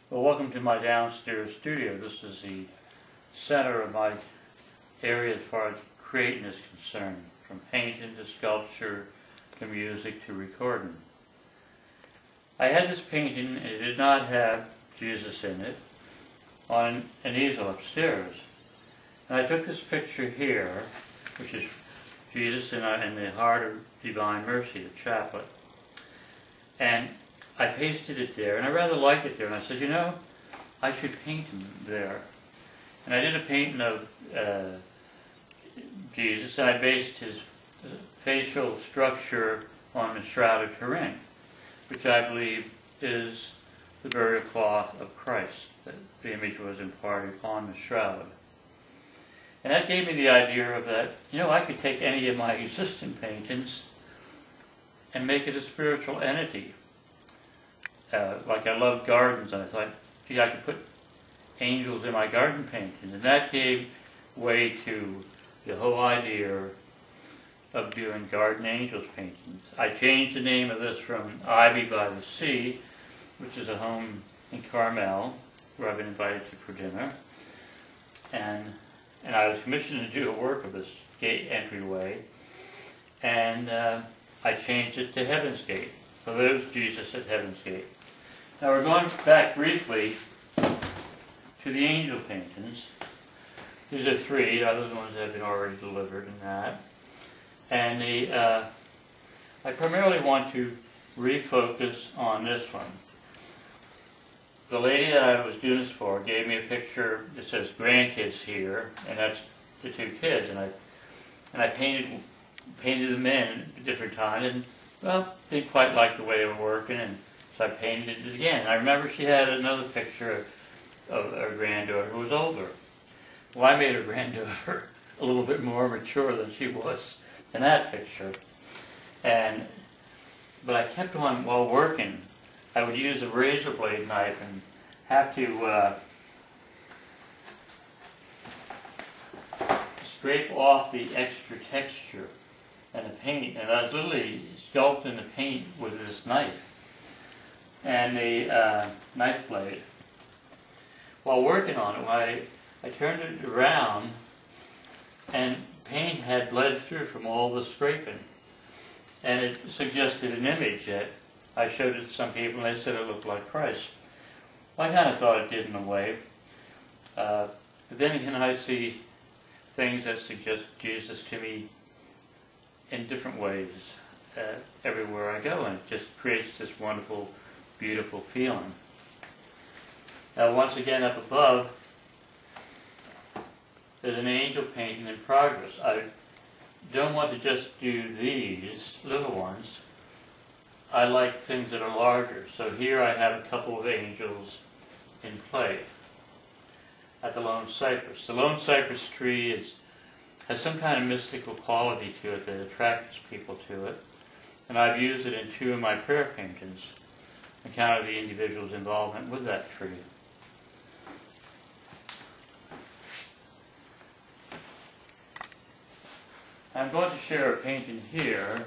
Well, welcome to my downstairs studio. This is the center of my area as far as creating is concerned, from painting to sculpture to music to recording. I had this painting, and it did not have Jesus in it, on an easel upstairs. And I took this picture here, which is Jesus in the Heart of Divine Mercy, the chaplet. And I pasted it there, and I rather liked it there. And I said, you know, I should paint him there. And I did a painting of Jesus, and I based his facial structure on the Shroud of Turin, which I believe is the burial cloth of Christ. The image was imparted on the shroud. And that gave me the idea of that, you know, I could take any of my existing paintings and make it a spiritual entity. Like I love gardens, and I thought, gee, I could put angels in my garden paintings. And that gave way to the whole idea of doing garden angels paintings. I changed the name of this from Ivy by the Sea, which is a home in Carmel, where I've been invited to for dinner. And I was commissioned to do a work of this gate entryway, and I changed it to Heaven's Gate. So there's Jesus at Heaven's Gate. Now we're going back briefly to the angel paintings. These are three. The other ones have been already delivered in that. And I primarily want to refocus on this one. The lady that I was doing this for gave me a picture that says grandkids here, and that's the two kids. And I painted them in at different times, and well, didn't quite like the way they were working, and so I painted it again. I remember she had another picture of her granddaughter who was older. Well, I made her granddaughter a little bit more mature than she was in that picture. But I kept on, while working, I would use a razor blade knife and have to scrape off the extra texture and the paint. And I was literally sculpting the paint with this knife and the knife blade. While working on it, I turned it around, and paint had bled through from all the scraping. And it suggested an image that I showed it to some people, and they said it looked like Christ. Well, I kind of thought it did in a way. But then again, I see things that suggest Jesus to me in different ways everywhere I go, and it just creates this wonderful, beautiful feeling. Now, once again, up above, there's an angel painting in progress. I don't want to just do these little ones. I like things that are larger. So here I have a couple of angels in play at the lone cypress. The lone cypress tree has some kind of mystical quality to it that attracts people to it. And I've used it in two of my prayer paintings, on account of the individual's involvement with that tree. I'm going to share a painting here.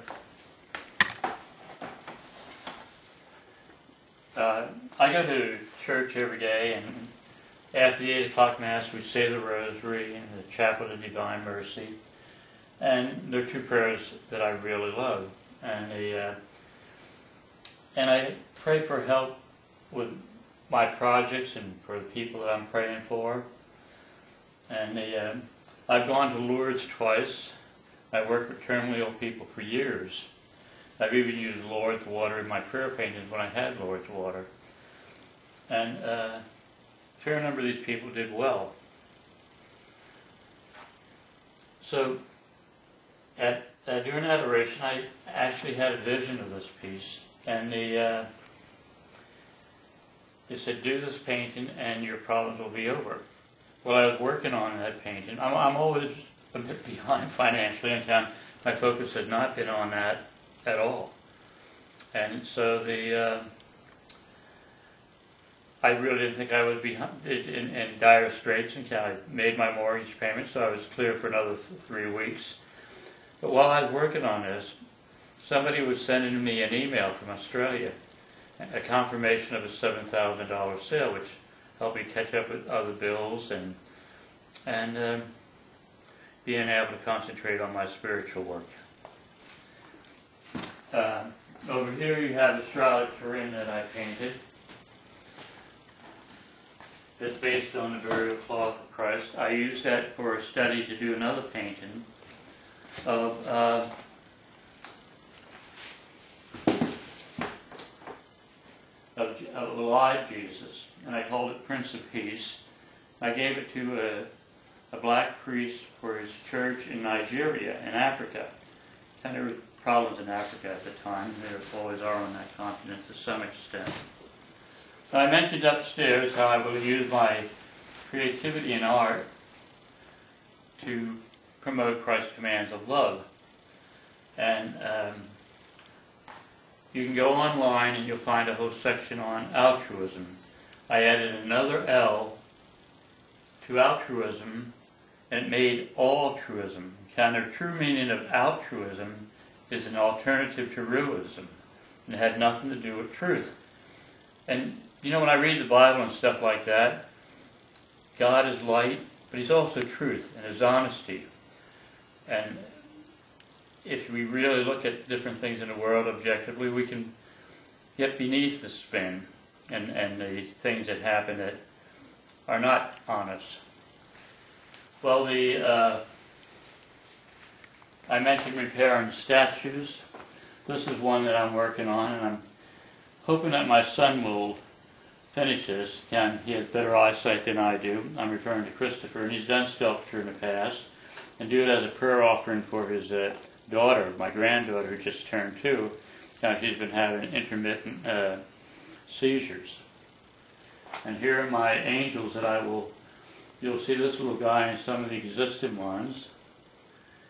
I go to church every day, and after the 8 o'clock Mass we say the Rosary and the Chaplet of Divine Mercy. And there are two prayers that I really love. And I pray for help with my projects and for the people that I'm praying for. And I've gone to Lourdes twice. I've worked with terminally ill people for years. I've even used Lourdes water in my prayer paintings when I had Lourdes water. And a fair number of these people did well. So during adoration, I actually had a vision of this piece. And they said, do this painting and your problems will be over. Well, I was working on that painting. I'm always a bit behind financially, and my focus had not been on that at all. And so I really didn't think I would be in dire straits, and I made my mortgage payment, so I was clear for another 3 weeks. But while I was working on this, somebody was sending me an email from Australia, a confirmation of a $7,000 sale, which helped me catch up with other bills and being able to concentrate on my spiritual work. Over here you have the Shroud of Turin that I painted. It's based on the burial cloth of Christ. I used that for a study to do another painting of a live Jesus, and I called it Prince of Peace. I gave it to a black priest for his church in Nigeria, in Africa. And there were problems in Africa at the time. There always are on that continent to some extent. I mentioned upstairs how I will use my creativity in art to promote Christ's commands of love. And you can go online and you'll find a whole section on altruism. I added another L to altruism and it made altruism. Kind of true meaning of altruism is an alternative to realism. And it had nothing to do with truth. And you know, when I read the Bible and stuff like that, God is light, but He's also truth and His honesty. And if we really look at different things in the world objectively, we can get beneath the spin and the things that happen that are not honest. Well, I mentioned repairing statues. This is one that I'm working on, and I'm hoping that my son will finish this. He has better eyesight than I do. I'm referring to Christopher, and he's done sculpture in the past, and do it as a prayer offering for his daughter, my granddaughter, who just turned 2. Now she's been having intermittent seizures. And here are my angels that you'll see this little guy and some of the existing ones.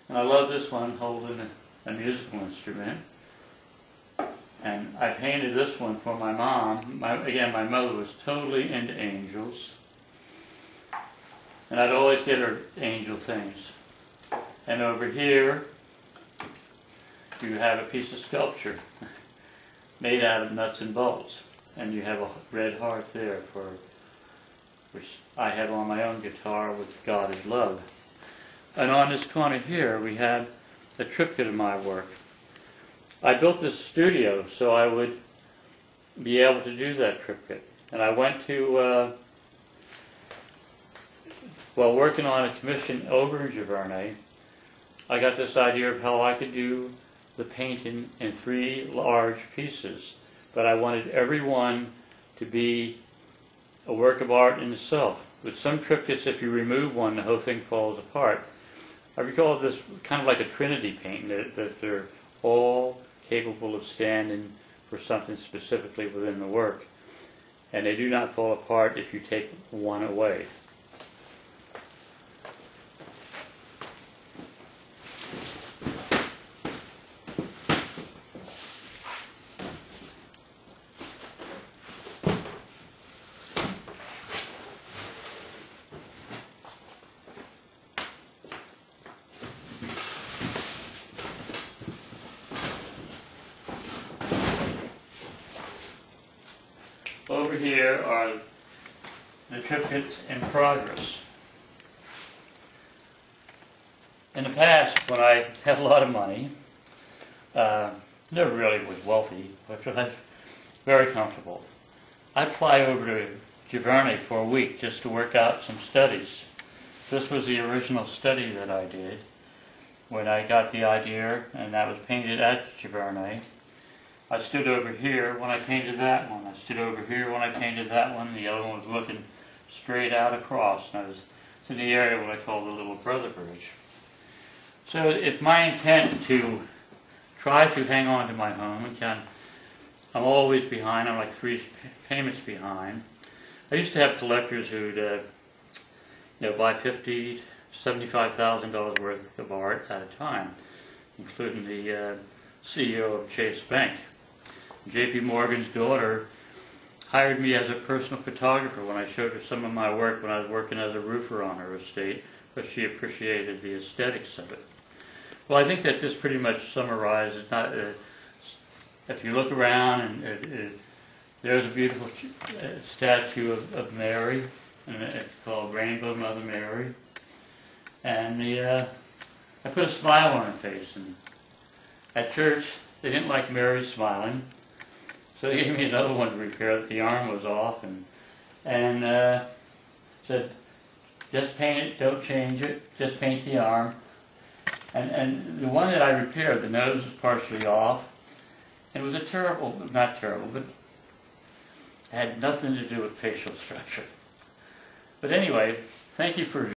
And I love this one holding a musical instrument. And I painted this one for my mom. Again, my mother was totally into angels. And I'd always get her angel things. And over here, you have a piece of sculpture made out of nuts and bolts. And you have a red heart there, which I have on my own guitar with God is Love. And on this corner here, we have a triptych of my work. I built this studio so I would be able to do that triptych. And I went to, while working on a commission over in Giverny, I got this idea of how I could do the painting in 3 large pieces. But I wanted every one to be a work of art in itself. With some triptychs, if you remove one, the whole thing falls apart. I recall this kind of like a Trinity painting, that they're all capable of standing for something specifically within the work. And they do not fall apart if you take one away. Over here are the triptychs in progress. In the past, when I had a lot of money, never really was wealthy, but I was very comfortable, I'd fly over to Giverny for a week just to work out some studies. This was the original study that I did when I got the idea, and that was painted at Giverny. I stood over here when I painted that one. I stood over here when I painted that one. The other one was looking straight out across. And I was in the area what I call the Little Brother Bridge. So it's my intent to try to hang on to my home. I'm always behind. I'm like 3 payments behind. I used to have collectors who'd buy $50,000 to $75,000 worth of art at a time, including the CEO of Chase Bank. J.P. Morgan's daughter hired me as a personal photographer when I showed her some of my work when I was working as a roofer on her estate, but she appreciated the aesthetics of it. Well, I think that this pretty much summarizes, if you look around and there's a beautiful statue of Mary, and it's called Rainbow Mother Mary. And I put a smile on her face. And at church, they didn't like Mary smiling, so they gave me another one to repair that the arm was off, and said, just paint it, don't change it, just paint the arm. And the one that I repaired, the nose was partially off, and it was not terrible, but it had nothing to do with facial structure. But anyway, thank you for